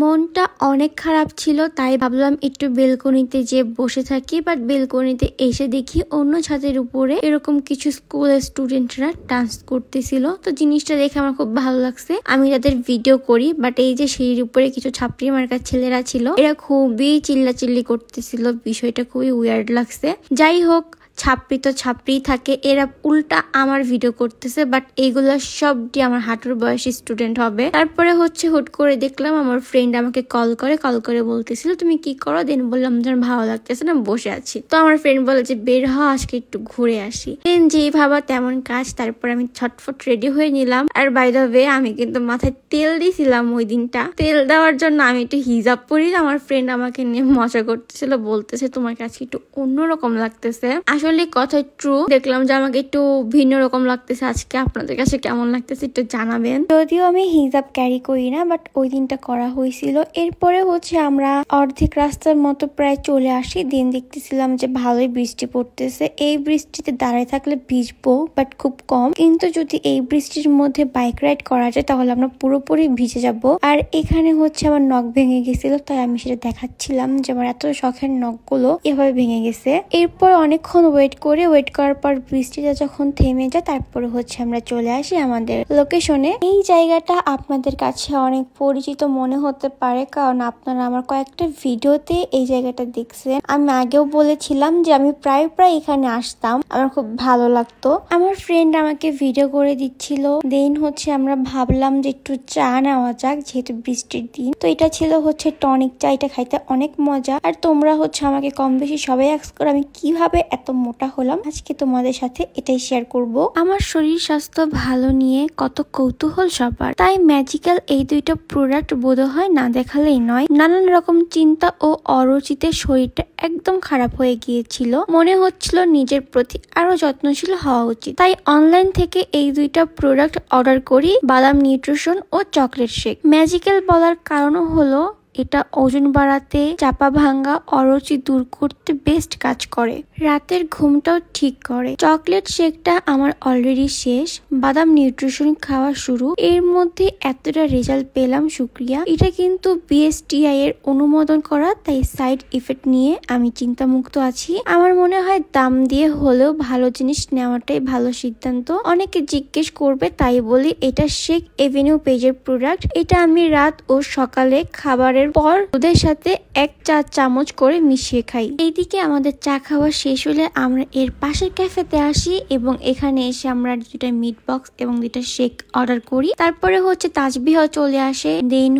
মনটা অনেক খারাপ ছিল, তাই ভাবলাম একটু বেলকনিতে যে বসে থাকি। বাট বেলকনিতে এসে দেখি অন্য ছাদের উপরে এরকম কিছু স্কুলের স্টুডেন্টরা ডান্স করতেছিল। তো জিনিসটা দেখে আমার খুব ভালো লাগছে। আমি তাদের ভিডিও করি, বাট এই যে সিঁড়ির উপরে কিছু ছাপড়ি মার্কার ছেলেরা ছিল, এরা খুবই চিল্লাচিল্লি করতেছিল। বিষয়টা খুবই উইয়ার্ড লাগছে। যাই হোক, ছাপড়ি তো ছাপড়ি থাকে, এরা উল্টা আমার ভিডিও করতেছে। বাট এইগুলা সবটি আমার হাঁটুর বয়সী স্টুডেন্ট হবে। তারপরে হুট করে দেখলাম আমার ফ্রেন্ড আমাকে কল করে বলতেছিল তুমি কি করো। দেন বললাম তোমার ভালো লাগতেছে না, বসে আছি। তো আমার ফ্রেন্ড বলে যে বের হ, আজকে একটু ঘুরে আসি। দেন যেই ভাবা তেমন কাজ। তারপর আমি ছটফট রেডি হয়ে নিলাম। আর বাই দ্য ওয়ে, আমি কিন্তু মাথায় তেল দিয়েছিলাম ওই দিনটা। তেল দেওয়ার জন্য আমি একটু হিজাব পরি। আমার ফ্রেন্ড আমাকে নিয়ে মজা করতেছিল, বলতেছে তোমার কাছে একটু অন্যরকম লাগতেছে। আসলে কথা ট্রু। দেখলাম যে আমাকে একটু ভিন্ন রকম লাগতেছে আজকে। আপনাদের কাছে কেমন লাগতেছে একটু জানাবেন। যদিও আমি হিজাব ক্যারি করি না, বাট ওই দিনটা করা হয়েছিল। এরপরে আমরা অর্ধেক রাস্তার মতো প্রায় চলে আসি। দিন দেখতেছিলাম যে ভালোই বৃষ্টি পড়তেছে। এই বৃষ্টিতে দাঁড়ায় থাকলে ভিজবো, বাট খুব কম। কিন্তু যদি এই বৃষ্টির মধ্যে বাইক রাইড করা যায় তাহলে আমরা পুরোপুরি ভিজে যাব। আর এখানে আমার নখ ভেঙে গেছিল, তাই আমি সেটা দেখাচ্ছিলাম যে আমার এত শখের নখগুলো এভাবে ভেঙে গেছে। এরপর অনেকক্ষণ ওয়েট করার পর বৃষ্টিটা যখন থেমে যায়, তারপরে আমরা চলে আসি আমাদের লোকেশনে। এই জায়গাটা আপনাদের কাছে অনেক পরিচিত মনে হতে পারে, কারণ আপনারা আমার কয়েকটা ভিডিওতে এই জায়গাটা দেখছেন। আমি আগেও বলেছিলাম যে আমি প্রায় এখানে আসতাম, আমার খুব ভালো লাগতো। আমার ফ্রেন্ড আমাকে ভিডিও করে দিচ্ছিল। দেন আমরা ভাবলাম যে একটু চা নেওয়া যাক, যেহেতু বৃষ্টির দিন। তো এটা ছিল টনিক চা। এটা খাইতে অনেক মজা। আর তোমরা আমাকে কম বেশি সবাই আস্ক করো আমি কিভাবে এত মোটা হলাম। আজকে তোমাদের সাথে এটাই শেয়ার করব। আমার শরীর স্বাস্থ্য ভালো নিয়ে কত কৌতূহল সবার, তাই ম্যাজিক্যাল এই দুইটা প্রোডাক্ট বোধহয় না দেখালেই নয়। নানান রকম চিন্তা ও অরুচিতে শরীরটা একদম খারাপ হয়ে গিয়েছিল। মনে হচ্ছিল নিজের প্রতি আরো যত্নশীল হওয়া উচিত। তাই অনলাইন থেকে এই দুইটা প্রোডাক্ট অর্ডার করি, বাদাম নিউট্রিশন ও চকলেট শেক। ম্যাজিক্যাল বলার কারণ হলো এটা ওজন বাড়াতে, চাপা ভাঙ্গা, অরুচি দূর করতে বেস্ট কাজ করে। রাতের ঘুমটাও ঠিক করে। চকলেট শেকটা আমার অলরেডি শেষ, বাদাম নিউট্রিশন খাওয়া শুরু। এর মধ্যে এতটা রেজাল্ট পেলাম, শুক্রিয়া। এটা কিন্তু BSTI এর অনুমোদন করা, তাই সাইড ইফেক্ট নিয়ে আমি চিন্তামুক্ত আছি। আমার মনে হয় দাম দিয়ে হলেও ভালো জিনিস নেওয়াটাই ভালো সিদ্ধান্ত। অনেকে জিজ্ঞেস করবে, তাই বলি এটা শেক এভিনিউ পেজের প্রোডাক্ট। এটা আমি রাত ও সকালে খাবারের পর দুধের সাথে 1 চা চামচ করে মিশিয়ে খাই। এইদিকে আমাদের চা খাওয়া শেষ হলে আমরা এর পাশের ক্যাফেতে আসি এবং এখানে এসে আমরা 2টা মিট বক্স এবং 2টা শেক অর্ডার করি। তারপরে তাজবিহ চলে আসে। দেন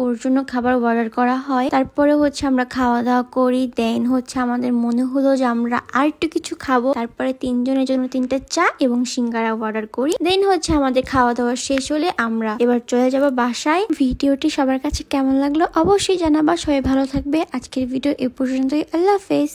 ওর জন্য খাবার অর্ডার করা হয়। তারপরে আমরা খাওয়া দাওয়া করি। দেন আমাদের মনে হলো যে আমরা আর একটু কিছু খাবো। তারপরে 3 জনের জন্য 3টা চা এবং সিঙ্গারা অর্ডার করি। দেন আমাদের খাওয়া দাওয়া শেষ হলে আমরা এবার চলে যাব বাসায়। ভিডিওটি সবার কাছে কেমন লাগলো অবশ্যই জানাবা। সবাই ভালো থাকবে। আজকের ভিডিও এ পর্যন্তই। আল্লাহ হাফেজ।